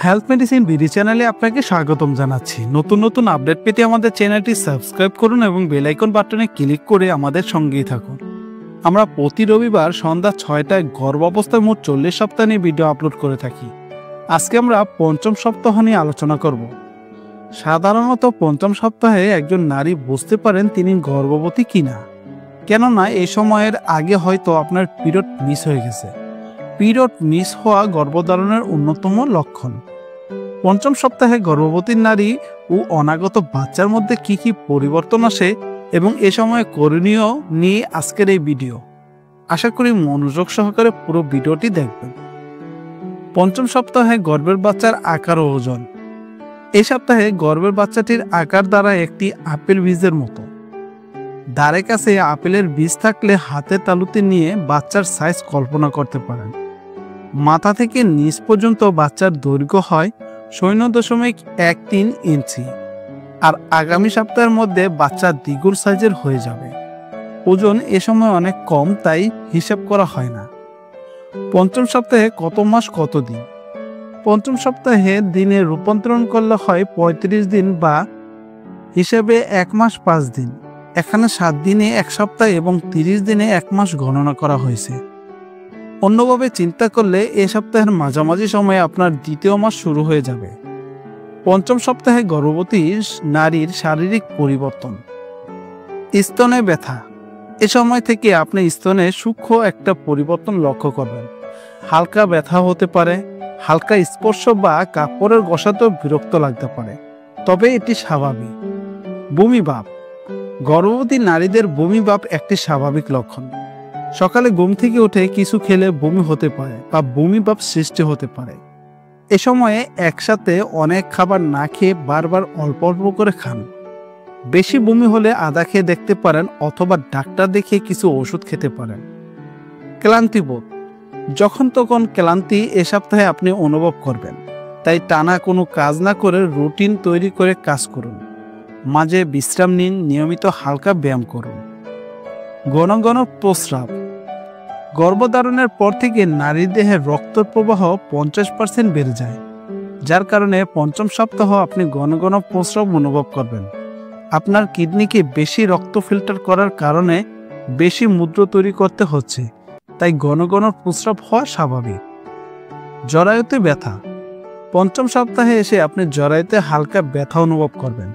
Health medicine BD চ্যানেলে আপনাকে স্বাগতম জানাচ্ছি। নতুন নতুন আপডেট পেতে আমাদের চ্যানেলটি সাবস্ক্রাইব করুন এবং বেল আইকন বাটনে ক্লিক করে আমাদের সঙ্গেই থাকুন। আমরা প্রতি রবিবার সন্ধ্যা 6টায় গর্ভাবস্থায় মোট 40 সপ্তাহ নিয়ে ভিডিও আপলোড করে থাকি। আজকে আমরা পঞ্চম সপ্তাহ নিয়ে আলোচনা করব। সাধারণত পঞ্চম সপ্তাহে একজন নারী বুঝতে পারেন তিনি গর্ভবতী কিনা, কেননা এই সময়ের আগে হয়তো আপনার পিরিয়ড মিস হয়ে গেছে। পিরিয়ড মিস হওয়া গর্ভধারণের অন্যতম লক্ষণ। পঞ্চম সপ্তাহে গর্ভবতী নারী ও অনাগত বাচ্চার মধ্যে কি কি পরিবর্তন আসে এবং এ সময় করণীয় নিয়ে আজকের এই ভিডিও। আশা করি মনোযোগ সহকারে পুরো ভিডিওটি দেখবেন। পঞ্চম সপ্তাহে গর্ভের বাচ্চার আকার ও ওজন। এই সপ্তাহে গর্ভের বাচ্চাটির আকার দ্বারা একটি আপেল বীজের মতো। ধারে কাছে আপেলের বীজ থাকলে হাতের তালুতে নিয়ে বাচ্চার সাইজ কল্পনা করতে পারেন। মাথা থেকে নিচ পর্যন্ত বাচ্চার দৈর্ঘ্য হয় 0.13 ইঞ্চি, আর আগামী সপ্তাহের মধ্যে বাচ্চা দ্বিগুণ সাইজের হয়ে যাবে। ওজন এ সময় অনেক কম, তাই হিসাব করা হয় না। পঞ্চম সপ্তাহে কত মাস কত দিন? পঞ্চম সপ্তাহে দিনে রূপান্তরণ করলে হয় 35 দিন বা হিসেবে 1 মাস 5 দিন। এখানে 7 দিনে 1 সপ্তাহ এবং 30 দিনে 1 মাস গণনা করা হয়েছে। অন্যভাবে চিন্তা করলে এ সপ্তাহের মাঝামাঝি সময়ে আপনার দ্বিতীয় মাস শুরু হয়ে যাবে। পঞ্চম সপ্তাহে গর্ভবতী নারীর শারীরিক পরিবর্তন। স্তনে ব্যথা। এ সময় থেকে আপনি স্তনে সূক্ষ্ম একটা পরিবর্তন লক্ষ্য করবেন। হালকা ব্যথা হতে পারে, হালকা স্পর্শ বা কাপড়ের ঘষাতেও বিরক্ত লাগতে পারে, তবে এটি স্বাভাবিক। বমি ভাব। গর্ভবতী নারীদের বমি ভাব একটি স্বাভাবিক লক্ষণ। সকালে ঘুম থেকে উঠে কিছু খেলে বমি হতে পারে বা বমি ভাব সৃষ্টি হতে পারে। এ সময়ে একসাথে অনেক খাবার না খেয়ে বারবার অল্প অল্প করে খান। বেশি বমি হলে আদা খেয়ে দেখতে পারেন অথবা ডাক্তার দেখিয়ে কিছু ওষুধ খেতে পারেন। ক্লান্তিবোধ। যখন তখন ক্লান্তি এ সপ্তাহে আপনি অনুভব করবেন, তাই টানা কোনো কাজ না করে রুটিন তৈরি করে কাজ করুন। মাঝে বিশ্রাম নিন, নিয়মিত হালকা ব্যায়াম করুন। ঘন ঘন প্রস্রাব। গর্ভধারণের পর থেকে নারীর দেহে রক্ত প্রবাহ 50% বেড়ে যায়, যার কারণে পঞ্চম সপ্তাহ আপনি ঘন ঘন প্রস্রাব অনুভব করবেন। আপনার কিডনিকে বেশি রক্ত ফিল্টার করার কারণে বেশি মূত্র তৈরি করতে হচ্ছে, তাই ঘন ঘন প্রস্রাব হওয়া স্বাভাবিক। জরায়ুতে ব্যথা। পঞ্চম সপ্তাহে এসে আপনি জরায়ুতে হালকা ব্যথা অনুভব করবেন,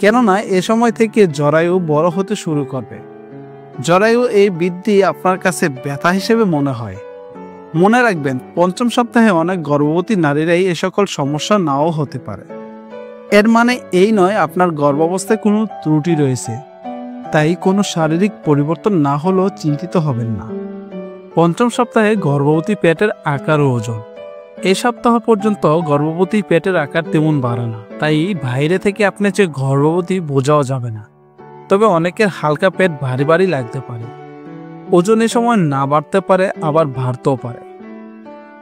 কেননা এ সময় থেকে জরায়ু বড় হতে শুরু করবে। জরায়ু এই বৃদ্ধি আপনার কাছে ব্যথা হিসেবে মনে হয়। মনে রাখবেন, পঞ্চম সপ্তাহে অনেক গর্ভবতী নারীরাই এ সকল সমস্যা নাও হতে পারে। এর মানে এই নয় আপনার গর্ভাবস্থায় কোনো ত্রুটি রয়েছে, তাই কোনো শারীরিক পরিবর্তন না হলেও চিন্তিত হবেন না। পঞ্চম সপ্তাহে গর্ভবতী পেটের আকার ও ওজন। এই সপ্তাহ পর্যন্ত গর্ভবতী পেটের আকার তেমন বাড়ে না, তাই বাইরে থেকে আপনি যে গর্ভবতী বোঝাও যাবে না। তবে অনেকের হালকা পেট ভারী ভারী লাগতে পারে। ওজন এ সময় না বাড়তে পারে, আবার বাড়তেও পারে।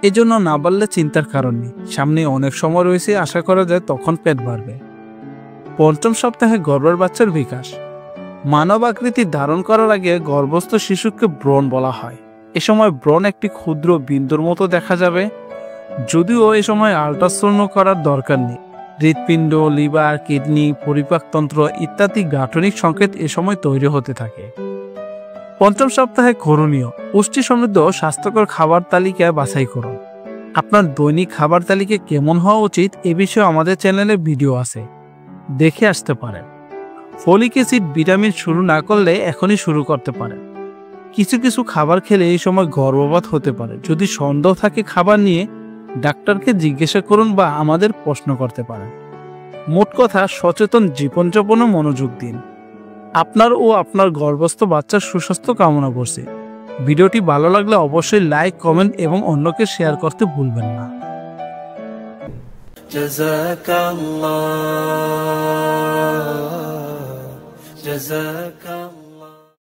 এজন্য না বাড়লে চিন্তার কারণ নেই, সামনে অনেক সময় রয়েছে, আশা করা যায় তখন পেট বাড়বে। পঞ্চম সপ্তাহে গর্ভের বাচ্চার বিকাশ। মানব আকৃতি ধারণ করার আগে গর্ভস্থ শিশুকে ব্রণ বলা হয়। এ সময় ব্রণ একটি ক্ষুদ্র বিন্দুর মতো দেখা যাবে, যদিও এ সময় আল্ট্রাসাউন্ড করার দরকার নেই। হৃৎপিণ্ড, লিভার, কিডনি, পরিপাকতন্ত্র ইত্যাদি গাঠনিক সংকেত এ সময় তৈরি হতে থাকে। পঞ্চম সপ্তাহে করণীয়। পুষ্টি সমৃদ্ধ স্বাস্থ্যকর খাবার তালিকা বাছাই করুন। আপনার দৈনিক খাবার তালিকা কেমন হওয়া উচিত এ বিষয়ে আমাদের চ্যানেলে ভিডিও আছে, দেখে আসতে পারেন। ফলিক অ্যাসিড, ভিটামিন শুরু না করলে এখনই শুরু করতে পারেন। কিছু কিছু খাবার খেলে এই সময় গর্ভপাত হতে পারে। যদি সন্দেহ থাকে খাবার নিয়ে, ডাক্তারকে জিজ্ঞাসা করুন বা আমাদের প্রশ্ন করতে পারেন। মোট কথা, সচেতন জীবনযাপনে মনোযোগ দিন। আপনার ও আপনার গর্ভস্থ বাচ্চার সুস্বাস্থ্য কামনা করছি। ভিডিওটি ভালো লাগলে অবশ্যই লাইক, কমেন্ট এবং অন্যকে শেয়ার করতে ভুলবেন না। জাযাকাল্লাহ।